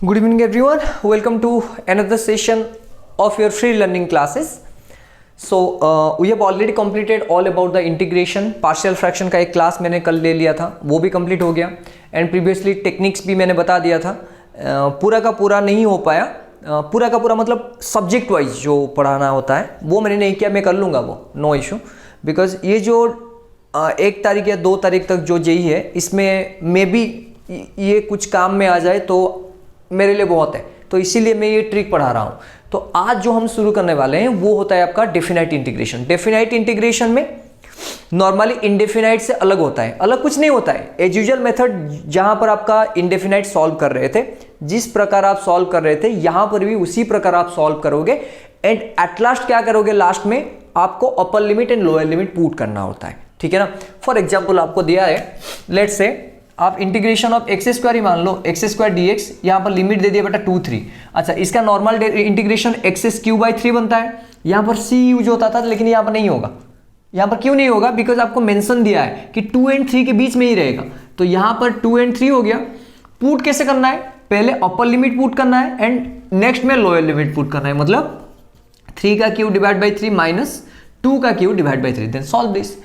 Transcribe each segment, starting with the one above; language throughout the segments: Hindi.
Good evening everyone, welcome to another session of your free learning classes. So we have already completed all about the integration. Partial fraction का एक क्लास मैंने कल ले लिया था, वो भी कंप्लीट हो गया एंड प्रीवियसली टेक्निक्स भी मैंने बता दिया था. पूरा का पूरा नहीं हो पाया, पूरा का पूरा मतलब सब्जेक्ट वाइज जो पढ़ाना होता है वो मैंने नहीं किया, मैं कर लूँगा वो, नो इशू. बिकॉज ये जो 1 तारीख या 2 तारीख तक जो जेई है इसमें मे बी ये कुछ काम में आ जाए तो मेरे लिए बहुत है, तो इसीलिए मैं ये ट्रिक पढ़ा रहा हूँ. तो आज जो हम शुरू करने वाले हैं वो होता है आपका डेफिनाइट इंटीग्रेशन. डेफिनाइट इंटीग्रेशन में नॉर्मली इंडेफिनाइट से अलग होता है, अलग कुछ नहीं होता है. एज यूजुअल मेथड जहाँ पर आपका इंडेफिनाइट सॉल्व कर रहे थे, जिस प्रकार आप सॉल्व कर रहे थे यहाँ पर भी उसी प्रकार आप सॉल्व करोगे एंड एट लास्ट क्या करोगे, लास्ट में आपको upper limit and lower limit put करना होता है. ठीक है ना. फॉर एग्जाम्पल आपको दिया है, लेट्स से आप इंटीग्रेशन ऑफ एक्स स्क्वायर ही मान लो, एक्स स्क्वायर डी एक्स, यहाँ पर लिमिट दे दिया बेटा 2 3. अच्छा, इसका normal integration x Q by 3 बनता है. यहाँ पर सी यूज होता था लेकिन यहाँ पर नहीं होगा. यहाँ पर क्यों नहीं होगा? बिकॉज आपको मेंशन दिया है कि 2 एंड 3 के बीच में ही रहेगा. तो यहाँ पर 2 एंड 3 हो गया. पुट कैसे करना है? पहले अपर लिमिट पुट करना है एंड नेक्स्ट में लोअर लिमिट पुट करना है. मतलब 3 का क्यू डिवाइड बाई 3 माइनस 2 का Q divide by 3, then solve this.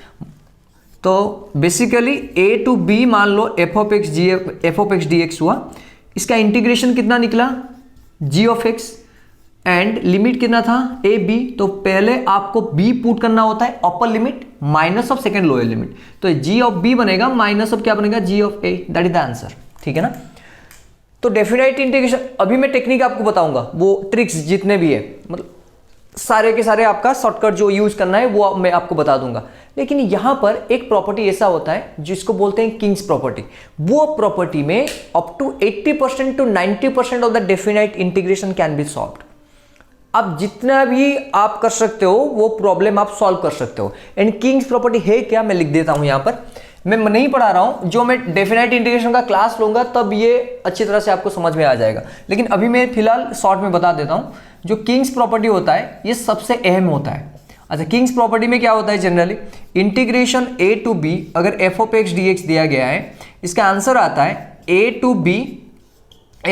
तो बेसिकली a टू b मान लो f of x d x हुआ. इसका इंटीग्रेशन कितना निकला? g of x and limit कितना था? a b. तो पहले आपको b पुट करना होता है upper limit minus of second lower limit. तो g ऑफ b बनेगा माइनस ऑफ क्या बनेगा? g of a. That is the answer. ठीक है ना. तो डेफिनाइट इंटीग्रेशन अभी मैं टेक्निक आपको बताऊंगा, वो ट्रिक्स जितने भी है, मतलब सारे के सारे आपका शॉर्टकट जो यूज करना है वो मैं आपको बता दूंगा. लेकिन यहां पर एक प्रॉपर्टी ऐसा होता है जिसको बोलते हैं किंग्स प्रॉपर्टी. वो प्रॉपर्टी में up to 80% to 90% of the definite integration can be solved. अब जितना भी आप कर सकते हो वो प्रॉब्लम आप सॉल्व कर सकते हो. एंड किंग्स प्रॉपर्टी है क्या, मैं लिख देता हूं. यहां पर मैं नहीं पढ़ा रहा हूं, जो मैं डेफिनाइट इंटीग्रेशन का क्लास लूंगा तब ये अच्छी तरह से आपको समझ में आ जाएगा. लेकिन अभी मैं फिलहाल शॉर्ट में बता देता हूं. जो किंग्स प्रॉपर्टी होता है ये सबसे अहम होता है. अच्छा, किंग्स प्रॉपर्टी में क्या होता है generally? Integration a to b, अगर f of x d x दिया गया है, इसका आंसर आता है a to b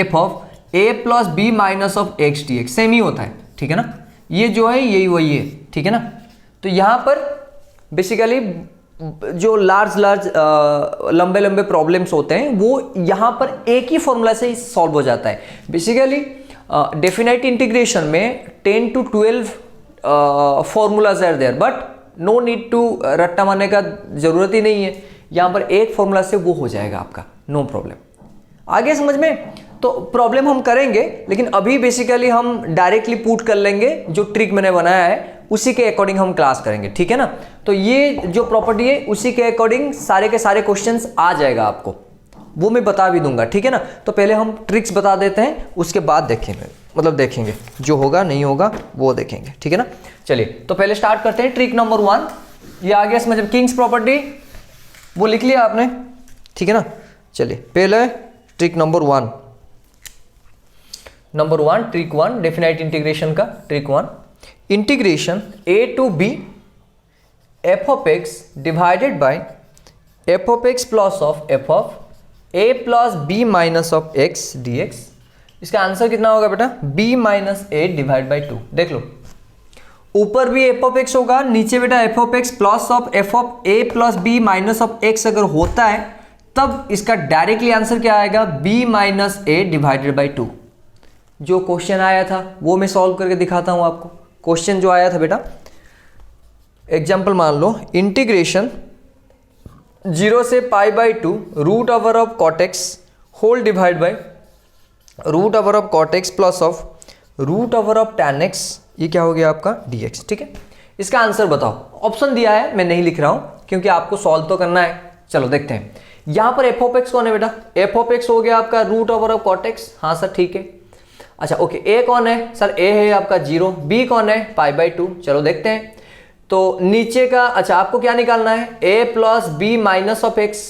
f of a plus b minus of x d x. Same ही होता है. ठीक है ना. ये जो है यही वही है. ठीक है ना. तो यहाँ पर बेसिकली जो लार्ज लंबे लंबे प्रॉब्लम्स होते हैं वो यहाँ पर एक ही फॉर्मूला से सॉल्व हो जाता है. बेसिकली डेफिनाइट इंटीग्रेशन में 10 to 12 formulas are there, but no need to रट्टा मारने का जरूरत ही नहीं है. यहाँ पर एक फॉर्मूला से वो हो जाएगा आपका, नो प्रॉब्लम. आगे समझ में? तो प्रॉब्लम हम करेंगे, लेकिन अभी बेसिकली हम डायरेक्टली पुट कर लेंगे. जो ट्रिक मैंने बनाया है उसी के अकॉर्डिंग हम क्लास करेंगे. ठीक है ना. तो ये जो प्रॉपर्टी है उसी के अकॉर्डिंग सारे के सारे क्वेश्चंस आ जाएगा आपको, वो मैं बता भी दूंगा. ठीक है ना. तो पहले हम ट्रिक्स बता देते हैं, उसके बाद देखेंगे, मतलब देखेंगे जो होगा नहीं होगा वो देखेंगे. ठीक है ना. चलिए तो पहले स्टार्ट करते हैं. ट्रिक नंबर 1 ये आ गया समझ में. किंग्स प्रॉपर्टी वो लिख लिया आपने. ठीक है ना. चलिए पहले trick number 1 trick 1 definite integration का trick 1. Integration a to b f of x divided by f of x plus of f of a plus b minus of x dx. इसका आंसर कितना होगा बेटा? b minus a divide by 2. देख लो, ऊपर भी f ऑफ x होगा, नीचे बेटा f of x plus of f of a plus b minus of x अगर होता है तब इसका डायरेक्टली आंसर क्या आएगा? b minus a divided by 2. जो क्वेश्चन आया था वो मैं सॉल्व करके दिखाता हूं आपको. क्वेश्चन जो आया था बेटा, एग्जाम्पल मान लो, इंटीग्रेशन 0 से pi by 2 root over of cot x whole divide by root over of cot x plus of root over of tan x. ये क्या हो गया आपका? dx. ठीक है. इसका आंसर बताओ. ऑप्शन दिया है, मैं नहीं लिख रहा हूं क्योंकि आपको सॉल्व तो करना है. चलो देखते हैं. यहां पर f ऑफ x कौन है बेटा? f ऑफ x हो गया आपका root over of cot x. हाँ सर ठीक है. अच्छा ओके, a कौन है सर? a है आपका 0. b कौन है? पाई बाई 2. चलो देखते हैं. तो नीचे का, अच्छा आपको क्या निकालना है? a plus B minus of x.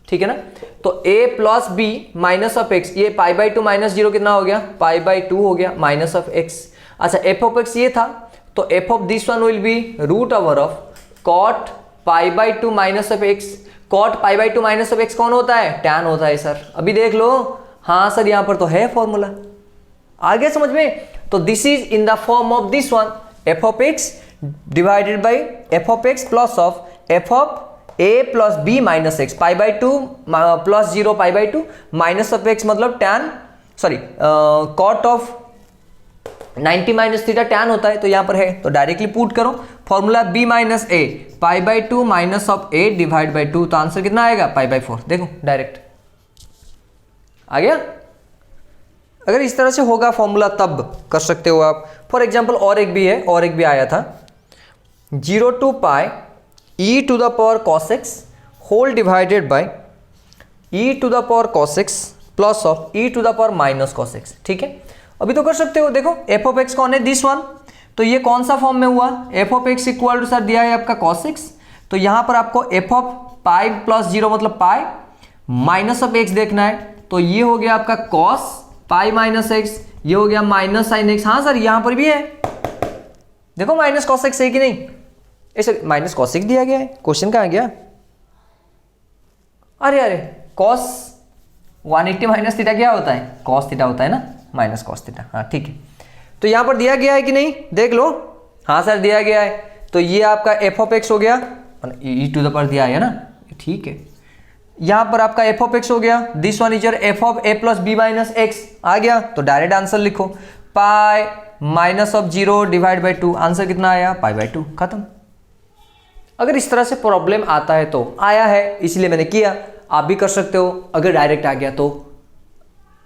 ठीक है ना. तो a plus B minus of x, ये पाई बाई 2 माइनस 0 कितना हो गया? पाई बाई 2 हो गया माइनस ऑफ एक्स. अच्छा f ऑफ x ये था, तो f of this one will be root over of cot pi by 2 minus of x. Cot pi by 2 minus of x कौन होता है? टैन होता है सर. अभी देख लो, हाँ सर यहाँ पर तो है फॉर्मूला, आ गया समझ में। तो this is in the form of this one, f of x divided by f of x plus of f of a plus B minus x, pi by two plus 0 pi by two minus of x मतलब tan sorry cot of 90 minus theta tan होता है, तो यहां पर है तो डायरेक्टली पुट करो formula b minus a pi by two minus of a divide by two, तो आंसर कितना आएगा पाई बाई 4। देखो डायरेक्ट आ गया। अगर इस तरह से होगा फॉर्मूला तब कर सकते हो आप। फॉर एग्जाम्पल और एक भी है, और एक भी आया था 0 to pi e to the power cos x whole divided by e to the power cos x plus of e to the power minus cos x. ठीक है, अभी तो कर सकते हो। देखो एफ ऑफ एक्स कौन है, दिस वन, तो ये कौन सा फॉर्म में हुआ, f of x equal to sir दिया है आपका कॉस एक्स, तो यहां पर आपको एफ ऑफ पाई प्लस 0 मतलब पाई माइनस ऑफ एक्स देखना है, तो ये हो गया आपका कॉस पाई माइनस एक्स, ये हो गया माइनस साइन एक्स। हाँ सर यहां पर भी है, देखो माइनस कॉस एक्स है कि नहीं, ऐसे माइनस कॉस एक्स दिया गया है, क्वेश्चन कहां गया, अरे अरे कॉस 180 माइनस थीटा क्या होता है, कॉस थीटा होता है ना, माइनस कॉस थीटा। हाँ ठीक है, तो यहां पर दिया गया है कि नहीं देख लो, हाँ सर दिया गया है, तो ये आपका एफ ऑफ एक्स हो गया, ई टू द पावर दिया है ना, ठीक है, यहां पर आपका एफ ऑफ एक्स हो गया, this one is your f of a plus B minus x आ गया, तो डायरेक्ट आंसर लिखो pi minus of 0 divide by 2, answer कितना आया पाई बाई 2, खत्म। अगर इस तरह से प्रॉब्लम आता है तो आया है इसलिए मैंने किया, आप भी कर सकते हो। अगर डायरेक्ट आ गया तो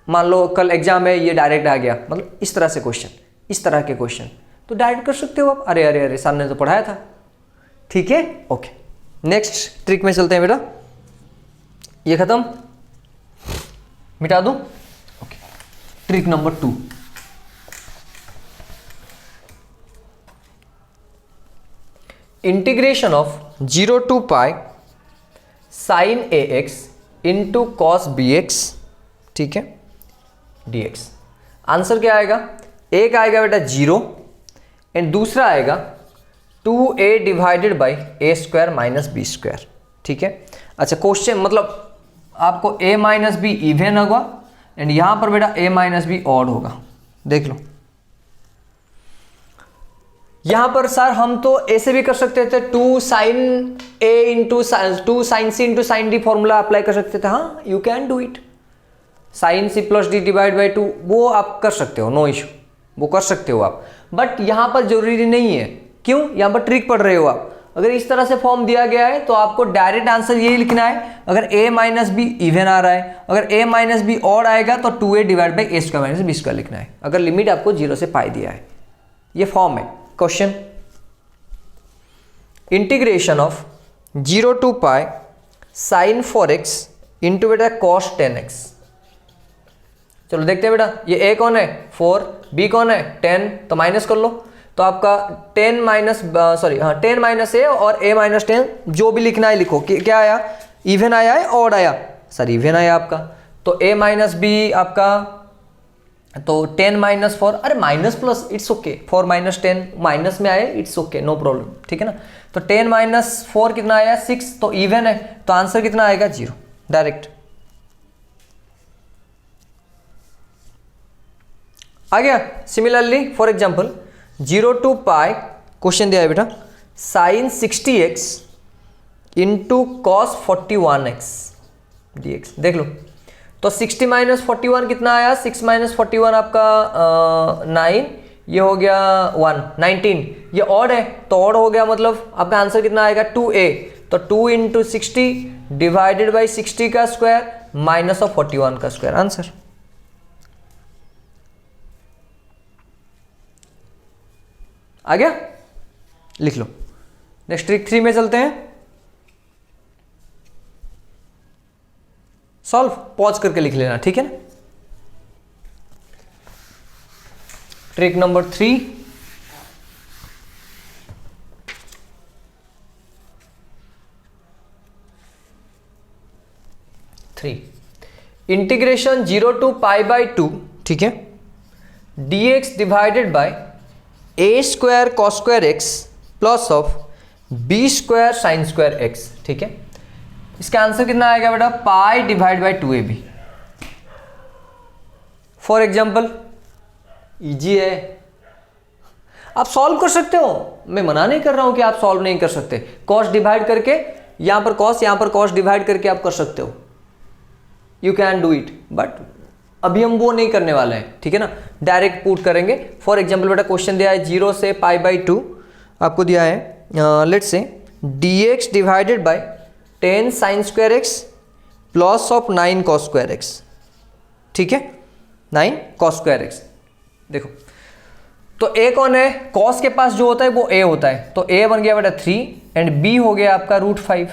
मान लो कल एग्जाम है, ये डायरेक्ट आ गया, मतलब इस तरह से क्वेश्चन, इस तरह के क्वेश्चन, तो डायरेक्ट कर सकते हो आप। अरे अरे अरे सामने तो पढ़ाया था, ठीक है ओके। नेक्स्ट ट्रिक में चलते हैं बेटा, ये खत्म, मिटा दूं, okay. Trick number 2, integration of 0 to pi sine A x into cos B x, ठीक है, dx। आंसर क्या आएगा, एक आएगा बेटा 0 एंड दूसरा आएगा 2a divided by A square minus B square, ठीक है। अच्छा क्वेश्चन मतलब आपको a माइनस बी इवन होगा एंड यहां पर बेटा a माइनस बी ऑड होगा, देख लो। यहां पर सर हम तो ऐसे भी कर सकते थे, 2 sine a into 2 sine C into sine D formula apply कर सकते थे, हाँ you can do it, sine C plus D divide by 2 वो आप कर सकते हो, नो इशू, वो कर सकते हो आप, बट यहां पर जरूरी नहीं है, क्यों, यहां पर ट्रिक पढ़ रहे हो आप। अगर इस तरह से फॉर्म दिया गया है तो आपको डायरेक्ट आंसर यही लिखना है, अगर a माइनस बी इवन आ रहा है, अगर a माइनस बी ऑड आएगा तो 2a divide by A square minus B square लिखना है, अगर लिमिट आपको 0 से पाई दिया है, ये फॉर्म है। Question, integration of 0 to pi sine 4x into बेटा कॉस 10x, चलो देखते हैं बेटा, ये a कौन है 4, b कौन है 10, तो माइनस कर लो, तो आपका 10 माइनस सॉरी हाँ 10 माइनस ए और a माइनस 10 जो भी लिखना है लिखो, क्या आया, इवन आया है ऑड आया, सर इवन आया आपका, तो a माइनस बी आपका तो 10 माइनस 4, अरे minus plus it's okay, 4 minus 10 minus में आए इट्स ओके नो प्रॉब्लम, ठीक है ना। तो 10 माइनस 4 कितना आया 6, तो इवन है, तो आंसर कितना आएगा 0 डायरेक्ट आ गया। Similarly for example 0 to pi, question दिया है बेटा sign 60x into cos 41x dx, देख लो, तो 60 माइनस 41 कितना आया, 6 माइनस 41 आपका 9, ये हो गया 1 19, ये ऑड है तो ऑड हो गया, मतलब आपका आंसर कितना आएगा 2a, तो 2 इंटू 60 डिवाइडेड बाई 60 का स्क्वायर माइनस ऑफ 41 का स्क्वायर, आंसर आ गया, लिख लो। नेक्स्ट ट्रिक 3 में चलते हैं, सॉल्व पॉज करके लिख लेना, ठीक है ना। Trick number 3, integration 0 to pi by 2, ठीक है, dx divided by A square cos square x plus of B square sine square x, ठीक है। इसका आंसर कितना आएगा बेटा pi divide by 2ab, for example easy है, आप सॉल्व कर सकते हो, मैं मना नहीं कर रहा हूं कि आप सॉल्व नहीं कर सकते। कॉस डिवाइड करके, यहां पर कॉस, यहां पर कॉस डिवाइड करके आप कर सकते हो, you can do it, but अभी हम वो नहीं करने वाले हैं, ठीक है ना, डायरेक्ट पुट करेंगे। फॉर एग्जाम्पल बेटा क्वेश्चन दिया है 0 से π/2 आपको दिया है, let's say dx divided by 10 sin square x plus of 9 cos square x, ठीक है, 9 cos square x। देखो तो a कौन है, cos के पास जो होता है वो a होता है, तो a बन गया बेटा 3 एंड b हो गया आपका √5।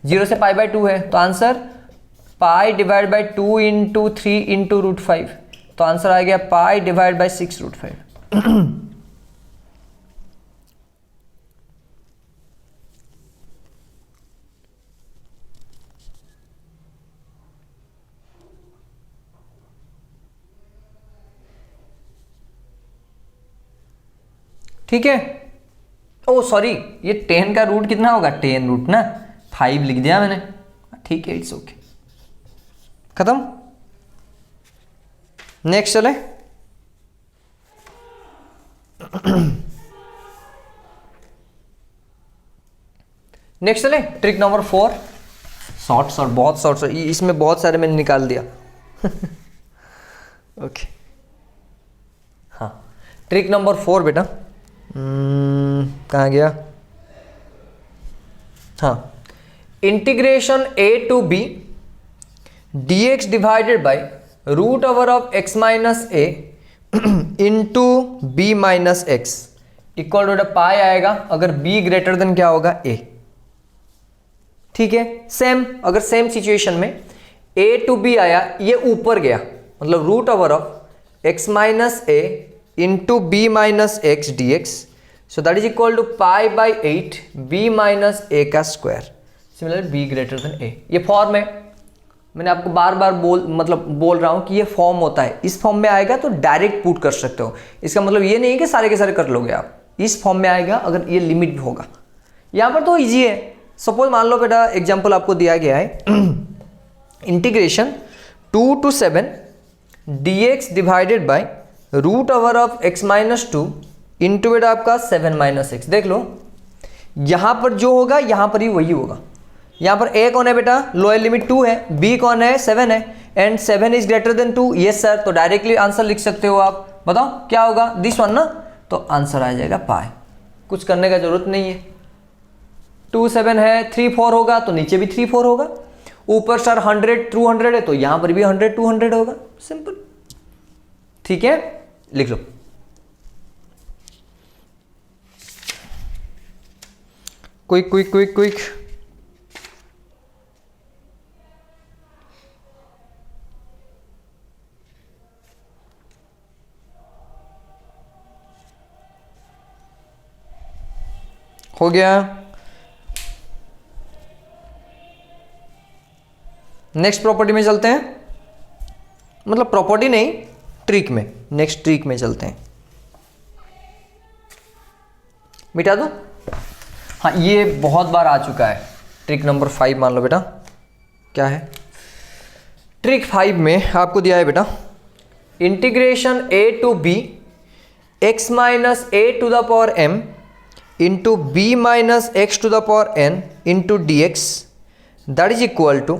0 से π/2 है तो answer pi divide by 2 into 3 into √5, तो आंसर आ गया पाई डिवाइड बाई 6 √5। ठीक है, ओ सॉरी, ये 10 का रूट कितना होगा, 10 रूट ना 5 लिख दिया मैंने, ठीक है, इट्स ओके, खत्म। नेक्स्ट चले, नेक्स्ट चले ट्रिक नंबर 4। शॉर्ट्स और बहुत शॉर्ट्स, इसमें बहुत सारे मैंने निकाल दिया। ओके हाँ, ट्रिक नंबर 4 बेटा, कहाँ गया, हाँ, integration a to b dx divided by root over of x minus a into b minus x equal to pi आएगा अगर b ग्रेटर देन क्या होगा a, ठीक है। सेम, अगर सेम सिचुएशन में a टू b आया, ये ऊपर गया, मतलब root over of x minus a into b minus x d x, so that is equal to pi by 8 b minus a का square, similar b greater than a। ये फॉर्म है, मैंने आपको बार बार बोल रहा हूं कि ये फॉर्म होता है, इस फॉर्म में आएगा तो डायरेक्ट पुट कर सकते हो, इसका मतलब ये नहीं है कि सारे के सारे कर लोगे आप, इस फॉर्म में आएगा अगर ये लिमिट भी होगा। यहां पर तो इजी है, सपोज मान लो बेटा एग्जाम्पल आपको दिया गया है integration 2 to 7 dx divided by root over of x minus 2 into बेटा आपका 7 माइनस एक्स। देख लो यहां पर जो होगा यहां पर ही वही होगा। यहां पर a कौन है बेटा, लोअर लिमिट 2 है, b कौन है 7 है, and 7 is greater than 2, yes sir, तो डायरेक्टली आंसर लिख सकते हो आप। बताओ क्या होगा, दिस वन ना, तो आंसर आ जाएगा पाई, कुछ करने का जरूरत नहीं है। 2 7 है, 3 4 होगा तो नीचे भी 3 4 होगा, ऊपर सर 100 200 है तो यहां पर भी 100 200 होगा, सिंपल, ठीक है, लिख लो। क्विक क्विक क्विक क्विक, हो गया। नेक्स्ट प्रॉपर्टी में चलते हैं, मतलब प्रॉपर्टी नहीं, ट्रिक में, नेक्स्ट ट्रिक में चलते हैं। मिटा दो, हाँ ये बहुत बार आ चुका है, ट्रिक नंबर 5 मान लो बेटा, क्या है ट्रिक 5 में आपको दिया है बेटा integration a to b x minus a to the power m into b minus x to the power n into d x, that is equal to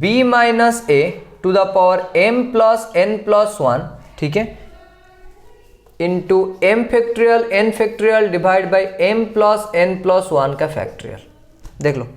b minus a to the power m plus n plus 1, ठीक है, into m factorial n factorial divide by m plus n plus 1 का फैक्टोरियल। देख लो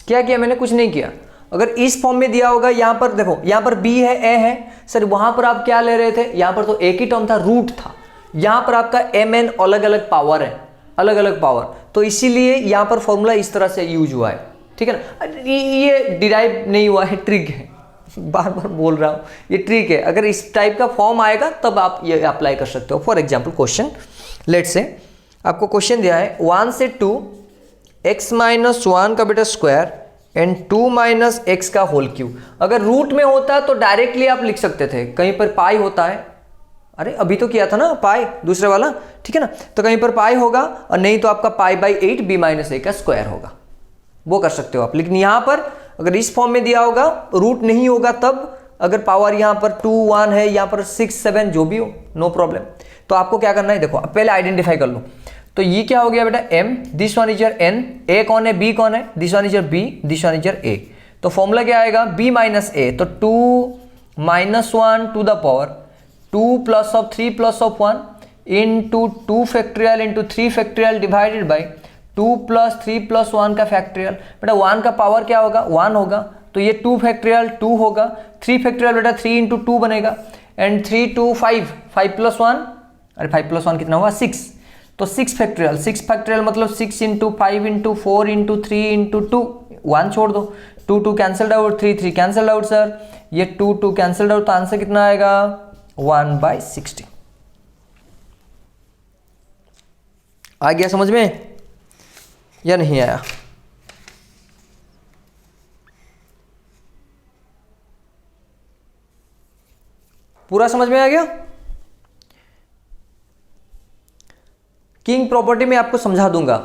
क्या किया मैंने, कुछ नहीं किया। अगर इस फॉर्म में दिया होगा, यहां पर देखो, यहां पर b है a है, सर वहां पर आप क्या ले रहे थे, यहां पर तो एक ही टर्म था, रूट था, यहां पर आपका mn अलग अलग पावर है, अलग अलग पावर, तो इसीलिए यहां पर फॉर्मूला इस तरह से यूज हुआ है, ठीक है ना। ये डिराइव नहीं हुआ है, ट्रिक है, बार बार बोल रहा हूं, ये ट्रिक है। अगर इस टाइप का फॉर्म आएगा तब आप ये अप्लाई कर सकते हो। For example question, let's say आपको क्वेश्चन दिया है 1 से 2 x माइनस 1 का बेटा स्क्वायर एंड 2 माइनस एक्स का होल क्यूब। अगर रूट में होता तो डायरेक्टली आप लिख सकते थे, कहीं पर पाई होता है, अरे अभी तो किया था ना पाई दूसरे वाला, ठीक है ना, तो कहीं पर पाई होगा और नहीं तो आपका पाई बाई 8 b माइनस ए का स्क्वायर होगा, वो कर सकते हो आप। लेकिन यहां पर अगर इस फॉर्म में दिया होगा, रूट नहीं होगा तब अगर पावर यहाँ पर 2 1 है, यहाँ पर 6 7 जो भी हो, नो प्रॉब्लम। तो आपको क्या करना है, देखो पहले आइडेंटिफाई कर लो। तो ये क्या हो गया बेटा, m, this one is your n, a कौन है, b कौन है, this one is your b, this one is your a। तो फॉर्मूला क्या आएगा, b माइनस a, तो 2 minus 1 to the power 2 plus of 3 plus of 1 into 2 factorial into 3 factorial divided by 2 plus 3 plus 1 का फैक्टोरियल। बेटा 1 का पावर क्या होगा, 1 होगा, तो ये 2 फैक्टोरियल 2 होगा, 3 फैक्टोरियल बेटा 3 इंटू 2 बनेगा, एंड 3 2 5, 5 प्लस 1, अरे 5 प्लस 1 कितना हुआ, 6, तो 6 फैक्टोरियल मतलब 6 इंटू 5 इंटू 4 इंटू 3 इंटू 2, 1 छोड़ दो, 2 2 cancelled out, 3 3 cancelled out sir, ये 2 2 कैंसल्ड आउट, तो आंसर कितना आएगा 1/60। आ गया समझ में या नहीं आया? पूरा समझ में आ गया? किंग प्रॉपर्टी में आपको समझा दूंगा।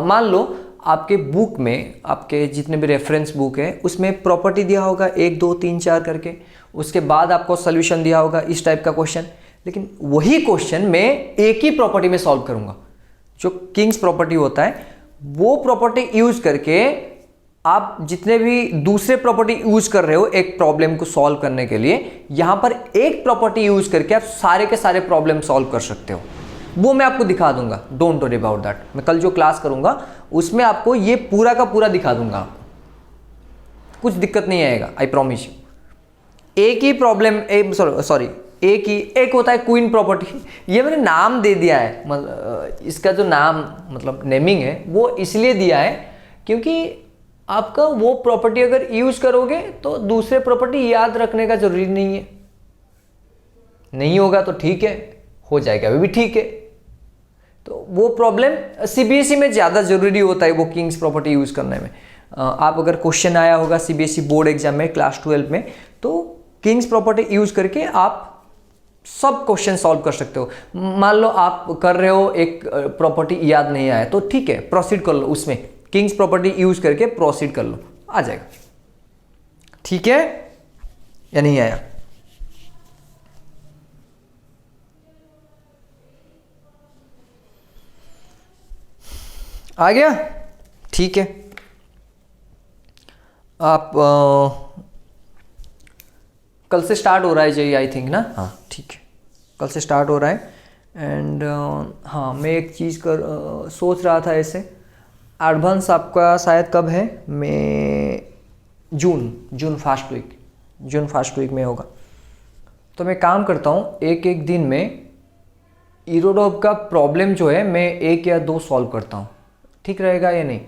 मान लो आपके बुक में, आपके जितने भी रेफरेंस बुक है उसमें प्रॉपर्टी दिया होगा 1 2 3 4 करके, उसके बाद आपको सोल्यूशन दिया होगा इस टाइप का क्वेश्चन, लेकिन वही क्वेश्चन मैं एक ही प्रॉपर्टी में सॉल्व करूंगा। जो किंग्स प्रॉपर्टी होता है वो प्रॉपर्टी यूज करके आप जितने भी दूसरे प्रॉपर्टी यूज कर रहे हो एक प्रॉब्लम को सॉल्व करने के लिए, यहां पर एक प्रॉपर्टी यूज करके आप सारे के सारे प्रॉब्लम सॉल्व कर सकते हो। वो मैं आपको दिखा दूंगा, डोंट वरी अबाउट दैट। मैं कल जो क्लास करूंगा उसमें आपको ये पूरा का पूरा दिखा दूंगा, कुछ दिक्कत नहीं आएगा, आई प्रॉमिस यू। एक ही प्रॉब्लम, एक होता है क्वीन प्रॉपर्टी, ये मैंने नाम दे दिया है, मतलब इसका जो नाम मतलब नेमिंग है वो इसलिए दिया है क्योंकि आपका वो प्रॉपर्टी अगर यूज करोगे तो दूसरे प्रॉपर्टी याद रखने का जरूरी नहीं है। नहीं होगा तो ठीक है, हो जाएगा अभी भी ठीक है। तो वो प्रॉब्लम सीबीएसई में ज़्यादा ज़रूरी होता है वो किंग्स प्रॉपर्टी यूज़ करने में। आप अगर क्वेश्चन आया होगा सीबीएसई बोर्ड एग्जाम में क्लास 12 में, तो किंग्स प्रॉपर्टी यूज़ करके आप सब क्वेश्चन सॉल्व कर सकते हो। मान लो आप कर रहे हो, एक प्रॉपर्टी याद नहीं आया तो ठीक है, प्रोसीड कर लो, उसमें किंग्स प्रॉपर्टी यूज़ करके प्रोसीड कर लो, आ जाएगा। ठीक है या नहीं आया? आ गया? ठीक है। आप कल से स्टार्ट हो रहा है जी, आई थिंक ना? हाँ ठीक है, कल से स्टार्ट हो रहा है। एंड हाँ, मैं एक चीज़ सोच रहा था ऐसे, एडवांस आपका शायद कब है, जून फर्स्ट वीक में होगा। तो मैं काम करता हूँ एक दिन में इरोडॉब का प्रॉब्लम जो है मैं 1 या 2 सॉल्व करता हूँ, ठीक रहेगा या नहीं?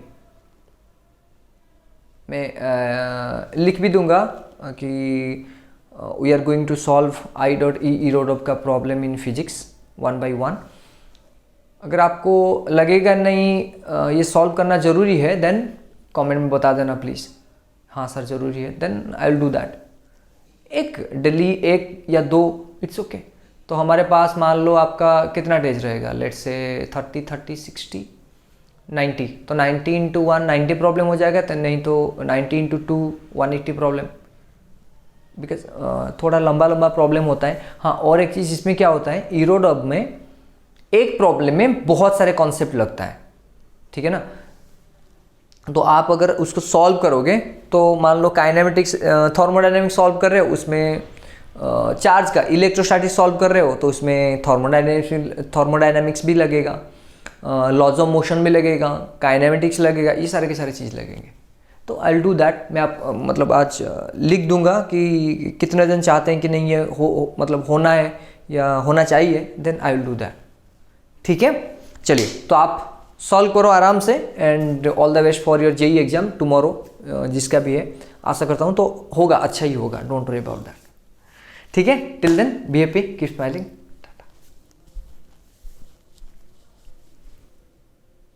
मैं लिख भी दूंगा कि we are going to solve I.E Irodov का प्रॉब्लम इन फिजिक्स 1 by 1। अगर आपको लगेगा नहीं ये सॉल्व करना ज़रूरी है, देन कमेंट में बता देना प्लीज़, हाँ सर ज़रूरी है, then I will do that. एक डेली 1 या 2 इट्स ओके। तो हमारे पास मान लो आपका कितना डेज रहेगा, लेट्स से 30 60 90, तो 90 इंटू 1 90 प्रॉब्लम हो जाएगा, तो नहीं तो 90 इंटू 2 180 प्रॉब्लम, बिकॉज थोड़ा लंबा प्रॉब्लम होता है। हाँ, और एक चीज़ इसमें क्या होता है, इरोडॉब में एक प्रॉब्लम में बहुत सारे कॉन्सेप्ट लगता है, ठीक है ना? तो आप अगर उसको सॉल्व करोगे तो मान लो काइनेमेटिक्स थर्मोडायनेमिक्स सॉल्व कर रहे हो, उसमें चार्ज का इलेक्ट्रोस्टैटिक्स सॉल्व कर रहे हो तो उसमें थर्मोडायनेमिक्स भी लगेगा, लॉज ऑफ मोशन भी लगेगा, काइनेमेटिक्स लगेगा, ये सारे के सारे चीज़ लगेंगे। तो आई विल डू दैट। मैं आप मतलब आज लिख दूंगा कि कितने जन चाहते हैं कि नहीं ये मतलब होना है या होना चाहिए, then I will do that. ठीक है, चलिए तो आप सॉल्व करो आराम से, and all the best for your JEE exam tomorrow, जिसका भी है। आशा करता हूँ तो होगा, अच्छा ही होगा, डोंट वरी अबाउट दैट। ठीक है, till then be happy, keep smiling.